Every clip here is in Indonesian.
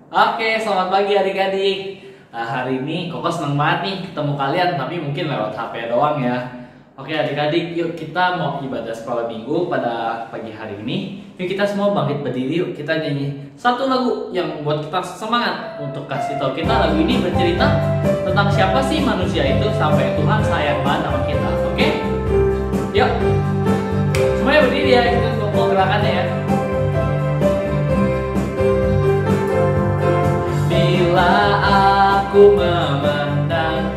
Oke, selamat pagi adik-adik. Hari ini Koko seneng banget nih ketemu kalian, tapi mungkin lewat HP doang ya. Oke adik-adik, yuk kita mau ibadah sekolah minggu pada pagi hari ini. Yuk kita semua bangkit berdiri, yuk kita nyanyi satu lagu yang buat kita semangat untuk kasih tahu kita lagu ini bercerita tentang siapa sih manusia itu sampai Tuhan sayang banget sama kita. Oke? Yuk, semuanya berdiri ya, kita Koko gerakannya ya. Bila aku memandang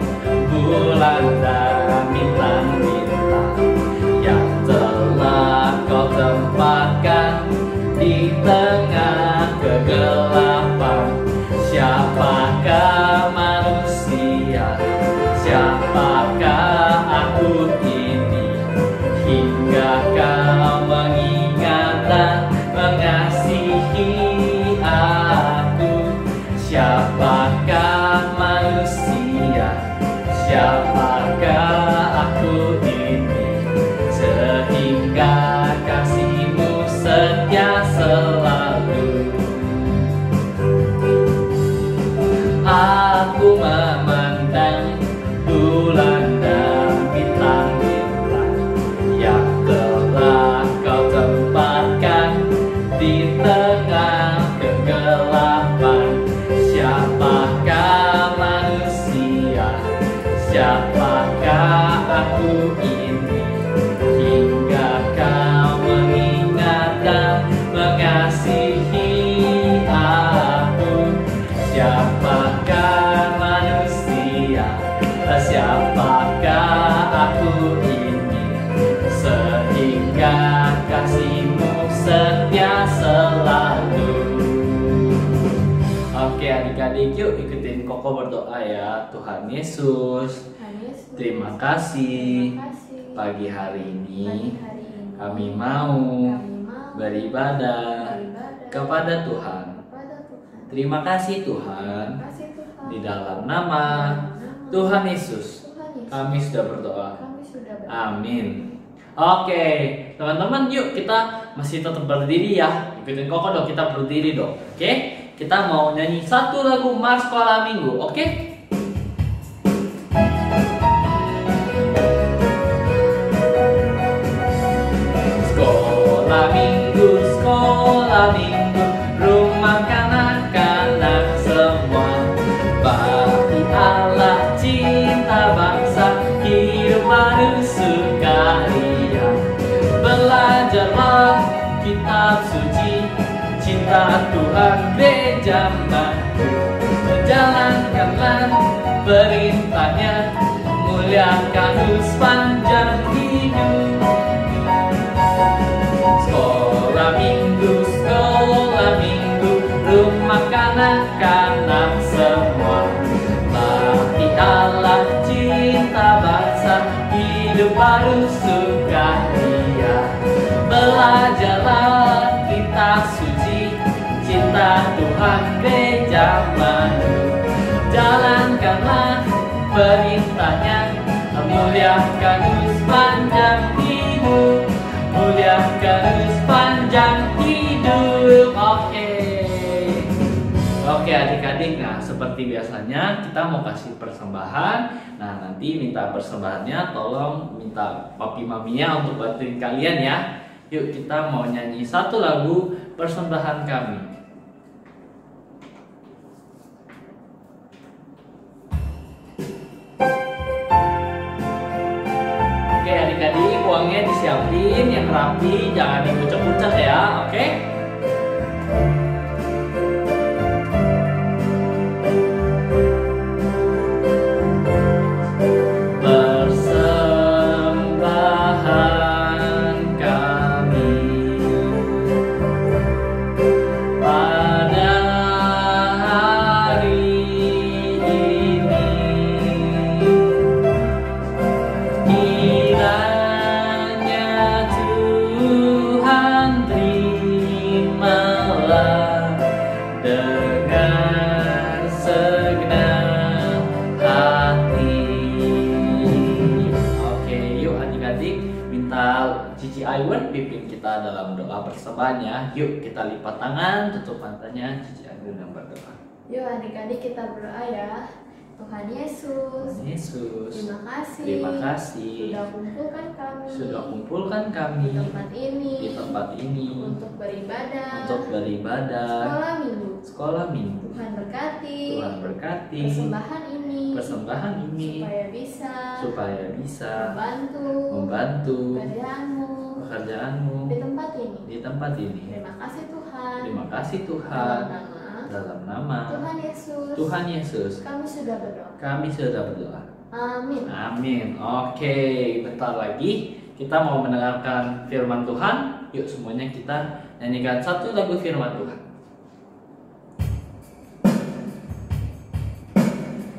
bulan dan bintang-bintang yang telah kau tempatkan di tengah kegelapan, siapakah manusia, siapakah aku ini, hingga kau mengingat dan mengasihi aku. Siapakah manusia, siapakah aku ini, sehingga kasih-Mu setia selalu. Aku memandang bulan dan bintang-bintang yang telah Kau tempatkan di tengah kegelapan. Siapakah manusia, siapakah aku ini, hingga Kau mengingat dan mengasihi aku. Siapakah manusia, siapakah aku ini, sehingga kasih-Mu setia selalu. Oke adik-adik, yuk ikutin Koko berdoa ya. Tuhan Yesus, terima kasih pagi hari ini kami mau beribadah kepada Tuhan. Terima kasih Tuhan, di dalam nama Tuhan Yesus kami sudah berdoa. Amin. Oke teman-teman, yuk kita masih tetap berdiri ya. Ikutin Koko dong, kita berdiri dong. Oke, kita mau nyanyi satu lagu Mars Sekolah Minggu. Oke? Sekolah minggu, rumah kanak-kanak semua, bagi Allah cinta bangsa, hidup harus sukaria. Belajarlah kitab suci, cinta Tuhan gereja maju. Jalankanlah perintahnya, muliakan sepanjang hidup. Sekolah minggu, rumah kanak-kanak semua, bagi Allah cinta bangsa, hidup harus sukaria. Belajarlah kitab suci, cinta Tuhan gereja maju. Jalankanlah perintahnya, muliakan sepanjang hidup, muliakan sepanjang hidup. Oke adik-adik, nah seperti biasanya kita mau kasih persembahan. Nah nanti minta persembahannya, tolong minta papi maminya untuk bantuin kalian ya. Yuk kita mau nyanyi satu lagu persembahan kami. Oke adik-adik, uangnya disiapin yang rapi, jangan dipucek-pucek ya. Oke? Cici Aiwan pimpin kita dalam doa persembahan ya. Yuk kita lipat tangan, tutup matanya Cici Aiwan. dengan berdoa. Yuk adik-adik kita berdoa ya. Tuhan Yesus, terima kasih sudah kumpulkan kami di tempat ini untuk beribadah sekolah minggu. Tuhan berkati persembahan ini supaya bisa membantu pekerjaanmu di tempat ini. Terima kasih Tuhan. Dalam nama Tuhan Yesus kami sudah berdoa. Amin. Oke, bentar lagi kita mau mendengarkan firman Tuhan. Yuk semuanya kita nyanyikan satu lagu firman Tuhan.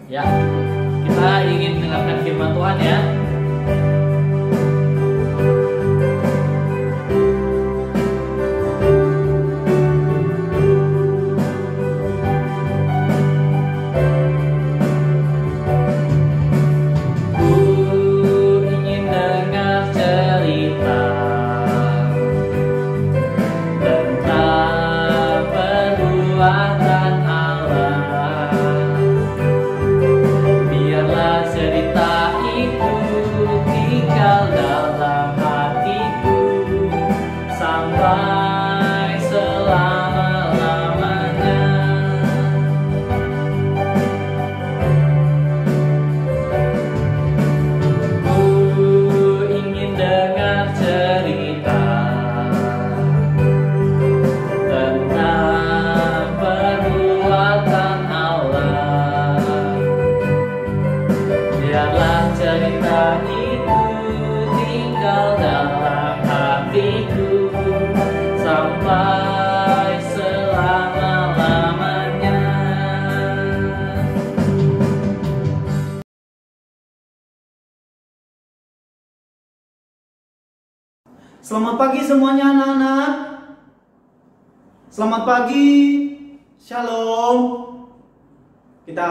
Ya, kita ingin mendengarkan firman Tuhan ya. Selamat pagi semuanya anak-anak. Selamat pagi. Shalom. Kita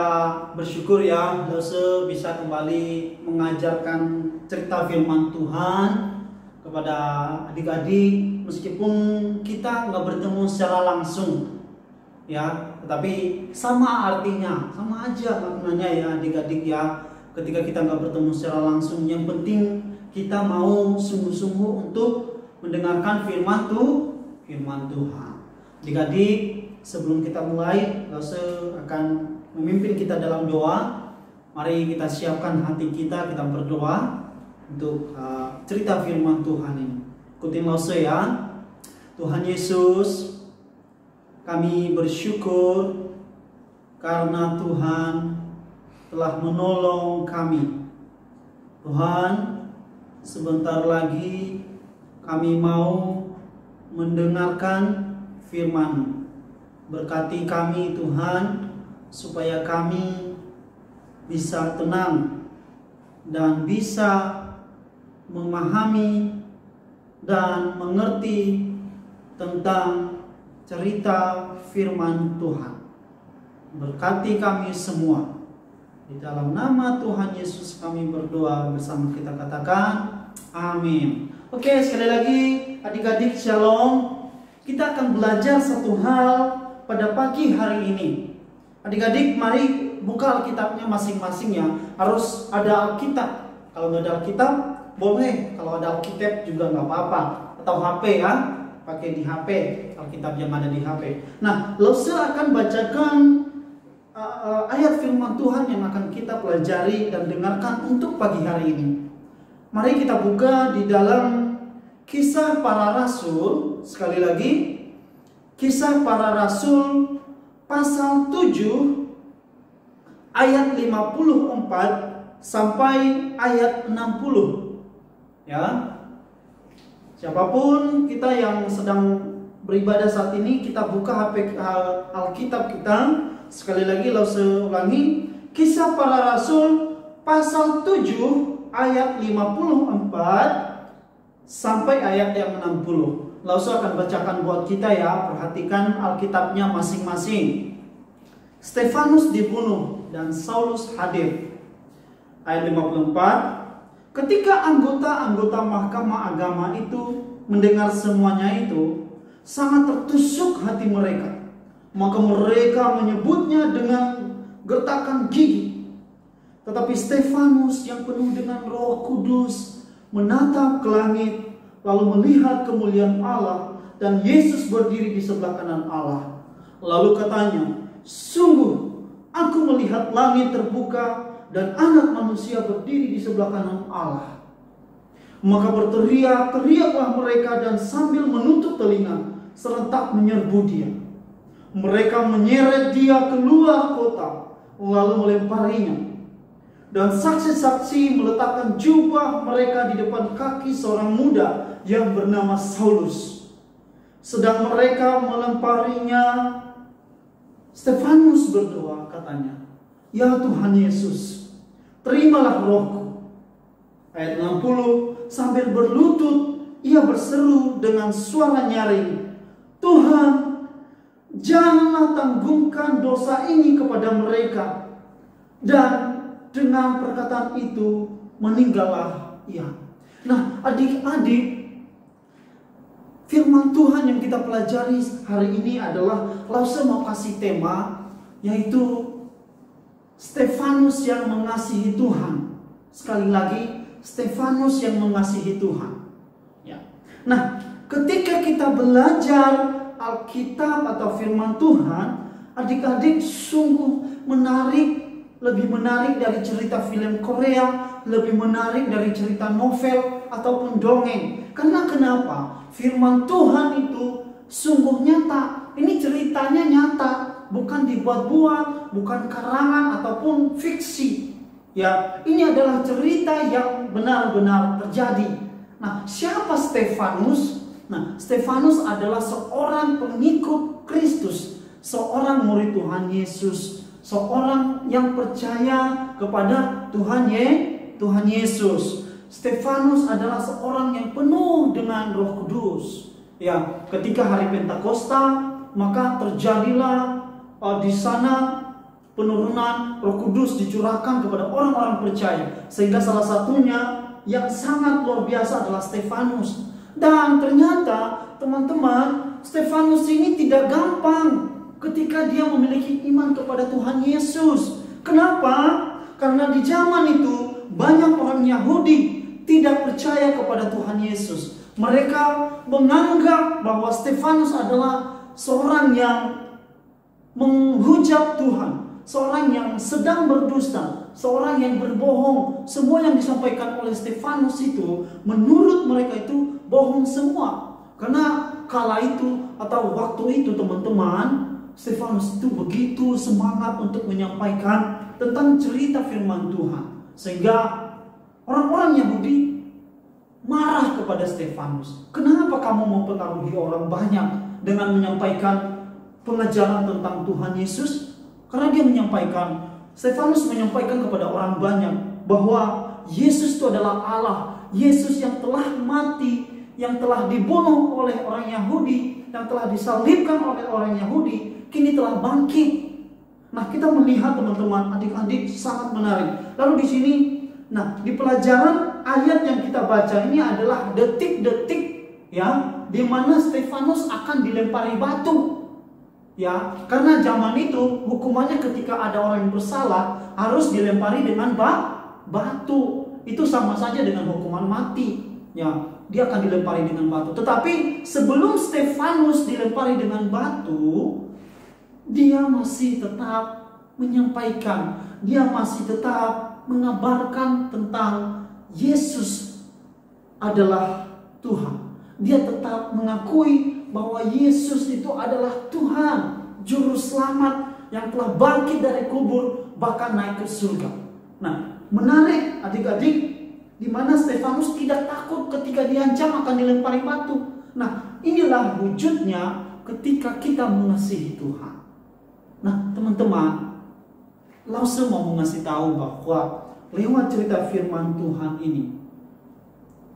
bersyukur ya Lose bisa kembali mengajarkan cerita firman Tuhan kepada adik-adik meskipun kita nggak bertemu secara langsung ya, tetapi sama artinya, sama aja maknanya ya adik-adik ya. Ketika kita nggak bertemu secara langsung, yang penting kita mau sungguh-sungguh untuk mendengarkan firman Tuhan. Adik-adik, sebelum kita mulai, Lause akan memimpin kita dalam doa. Mari kita siapkan hati kita berdoa untuk cerita firman Tuhan ini. Ikutin Lause ya. Tuhan Yesus, kami bersyukur karena Tuhan telah menolong kami. Tuhan, sebentar lagi kami mau mendengarkan firman-Mu. Berkati kami Tuhan, supaya kami bisa tenang dan bisa memahami dan mengerti tentang cerita firman Tuhan. Berkati kami semua. Di dalam nama Tuhan Yesus kami berdoa, bersama kita katakan amin. Oke, sekali lagi adik-adik shalom. Kita akan belajar satu hal pada pagi hari ini. Adik-adik mari buka Alkitabnya masing-masing ya. Harus ada Alkitab. Kalau nggak ada Alkitab boleh, kalau ada Alkitab juga nggak apa-apa. Atau HP ya, pakai di HP Alkitab yang ada di HP. Nah, Lose akan bacakan ayat firman Tuhan yang akan kita pelajari dan dengarkan untuk pagi hari ini. Mari kita buka di dalam Kisah Para Rasul. Sekali lagi, Kisah Para Rasul pasal 7 ayat 54 sampai ayat 60. Ya. Siapapun kita yang sedang beribadah saat ini, kita buka HP Alkitab kita. Sekali lagi Lause ulangi, Kisah Para Rasul pasal 7 ayat 54 sampai ayat yang 60. Lause akan bacakan buat kita ya. Perhatikan Alkitabnya masing-masing. Stefanus dibunuh dan Saulus hadir. Ayat 54. Ketika anggota-anggota mahkamah agama itu mendengar semuanya itu, sangat tertusuk hati mereka. Maka mereka menyebutnya dengan gertakan gigi. Tetapi Stefanus yang penuh dengan Roh Kudus menatap ke langit, lalu melihat kemuliaan Allah dan Yesus berdiri di sebelah kanan Allah. Lalu katanya, sungguh aku melihat langit terbuka dan Anak Manusia berdiri di sebelah kanan Allah. Maka berteriak-teriaklah mereka dan sambil menutup telinga serentak menyerbu dia. Mereka menyeret dia keluar kota, lalu melemparinya. Dan saksi-saksi meletakkan jubah mereka di depan kaki seorang muda yang bernama Saulus. Sedang mereka melemparinya, Stefanus berdoa, katanya, ya Tuhan Yesus, terimalah rohku. Ayat 60, sambil berlutut ia berseru dengan suara nyaring, Tuhan, janganlah tanggungkan dosa ini kepada mereka. Dan dengan perkataan itu meninggallah ia. Nah, adik-adik, firman Tuhan yang kita pelajari hari ini adalah, Lause mau kasih tema, yaitu Stefanus yang mengasihi Tuhan. Sekali lagi, Stefanus yang mengasihi Tuhan. Ya. Nah, ketika kita belajar Alkitab atau firman Tuhan, adik-adik sungguh menarik, lebih menarik dari cerita film Korea, lebih menarik dari cerita novel ataupun dongeng. Karena kenapa? Firman Tuhan itu sungguh nyata. Ini ceritanya nyata, bukan dibuat-buat, bukan karangan ataupun fiksi. Ya, ini adalah cerita yang benar-benar terjadi. Nah, siapa Stefanus? Nah, Stefanus adalah seorang pengikut Kristus, seorang murid Tuhan Yesus, seorang yang percaya kepada Tuhan Yesus. Stefanus adalah seorang yang penuh dengan Roh Kudus. Ya, ketika hari Pentakosta, maka terjadilah di sana penurunan Roh Kudus dicurahkan kepada orang-orang percaya, sehingga salah satunya yang sangat luar biasa adalah Stefanus. Dan ternyata teman-teman, Stefanus ini tidak gampang ketika dia memiliki iman kepada Tuhan Yesus. Kenapa? Karena di zaman itu banyak orang Yahudi tidak percaya kepada Tuhan Yesus. Mereka menganggap bahwa Stefanus adalah seorang yang menghujat Tuhan, seorang yang sedang berdusta, seorang yang berbohong. Semua yang disampaikan oleh Stefanus itu menurut mereka itu bohong semua. Karena kala itu atau waktu itu teman-teman, Stefanus itu begitu semangat untuk menyampaikan tentang cerita firman Tuhan, sehingga orang-orang Yahudi marah kepada Stefanus. Kenapa kamu mempengaruhi orang banyak dengan menyampaikan pengajaran tentang Tuhan Yesus? Karena dia menyampaikan, Stefanus menyampaikan kepada orang banyak bahwa Yesus itu adalah Allah, Yesus yang telah mati, yang telah dibunuh oleh orang Yahudi, yang telah disalibkan oleh orang Yahudi, kini telah bangkit. Nah, kita melihat teman-teman, adik-adik, sangat menarik. Lalu di sini, nah, di pelajaran ayat yang kita baca ini adalah detik-detik ya, di mana Stefanus akan dilempari batu. Ya, karena zaman itu hukumannya ketika ada orang yang bersalah harus dilempari dengan batu. Itu sama saja dengan hukuman mati. Ya, dia akan dilempari dengan batu. Tetapi sebelum Stefanus dilempari dengan batu, dia masih tetap menyampaikan, dia masih tetap mengabarkan tentang Yesus adalah Tuhan. Dia tetap mengakui bahwa Yesus itu adalah Tuhan, juru selamat yang telah bangkit dari kubur, bahkan naik ke surga. Nah, menarik adik-adik, di mana Stefanus tidak takut ketika diancam akan dilempari batu. Nah, inilah wujudnya ketika kita mengasihi Tuhan. Nah, teman-teman, Lause mau mengasih tahu bahwa lewat cerita firman Tuhan ini,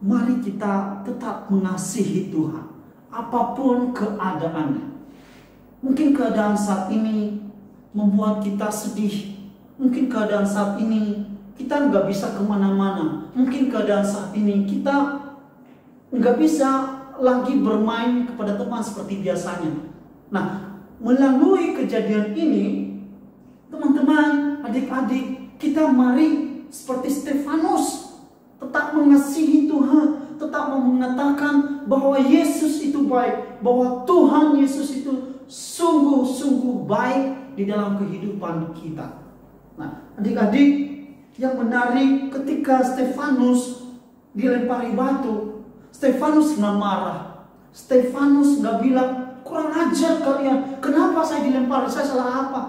mari kita tetap mengasihi Tuhan, apapun keadaannya. Mungkin keadaan saat ini membuat kita sedih, mungkin keadaan saat ini kita nggak bisa kemana-mana, mungkin keadaan saat ini kita nggak bisa lagi bermain kepada teman seperti biasanya. Nah, melalui kejadian ini, teman-teman, adik-adik, kita mari seperti Stefanus tetap mengasihi Tuhan, tetap mengatakan bahwa Yesus itu baik, bahwa Tuhan Yesus itu sungguh-sungguh baik di dalam kehidupan kita. Nah, adik-adik, yang menarik ketika Stefanus dilempari batu, Stefanus nggak marah, Stefanus nggak bilang kurang ajar kalian, kenapa saya dilempari, saya salah apa?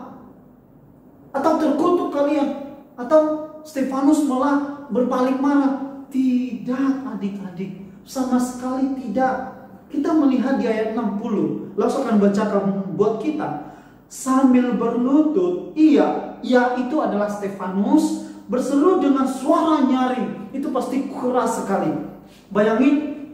Atau terkutuk kalian, atau Stefanus malah berbalik marah. Tidak, adik-adik, sama sekali tidak. Kita melihat di ayat 60, langsung akan bacakan buat kita. Sambil berlutut, ia itu adalah Stefanus, berseru dengan suara nyaring. Itu pasti keras sekali. Bayangin,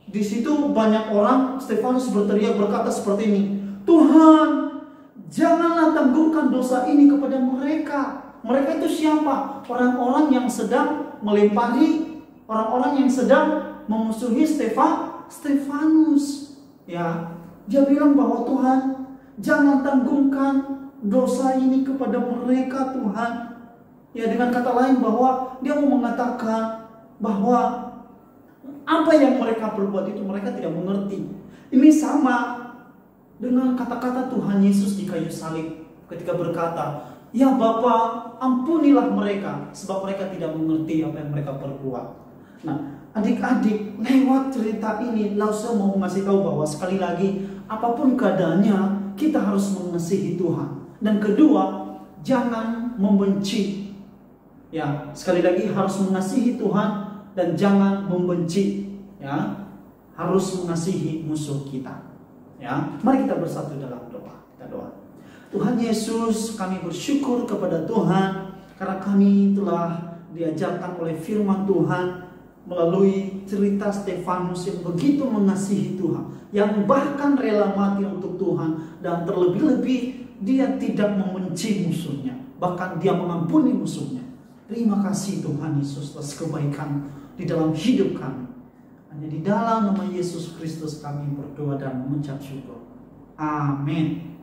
di situ banyak orang. Stefanus berteriak berkata seperti ini, Tuhan, janganlah tanggungkan dosa ini kepada mereka. Mereka itu siapa? Orang-orang yang sedang melempari, orang-orang yang sedang memusuhi Stefanus. Ya, dia bilang bahwa Tuhan, jangan tanggungkan dosa ini kepada mereka, Tuhan. Ya, dengan kata lain bahwa dia mau mengatakan bahwa apa yang mereka perbuat itu mereka tidak mengerti. Ini sama dengan kata-kata Tuhan Yesus di kayu salib ketika berkata, ya Bapa, ampunilah mereka sebab mereka tidak mengerti apa yang mereka perbuat. Nah, adik-adik, lewat cerita ini Lause mau ngasih tahu bahwa sekali lagi, apapun keadaannya, kita harus mengasihi Tuhan. Dan kedua, jangan membenci. Ya, sekali lagi harus mengasihi Tuhan dan jangan membenci. Ya, harus mengasihi musuh kita. Ya, mari kita bersatu dalam doa. Kita doa. Tuhan Yesus, kami bersyukur kepada Tuhan karena kami telah diajarkan oleh firman Tuhan melalui cerita Stefanus yang begitu mengasihi Tuhan, yang bahkan rela mati untuk Tuhan, dan terlebih-lebih dia tidak membenci musuhnya, bahkan dia mengampuni musuhnya. Terima kasih Tuhan Yesus atas kebaikan di dalam hidup kami. Hanya di dalam nama Yesus Kristus kami berdoa dan mengucap syukur. Amin.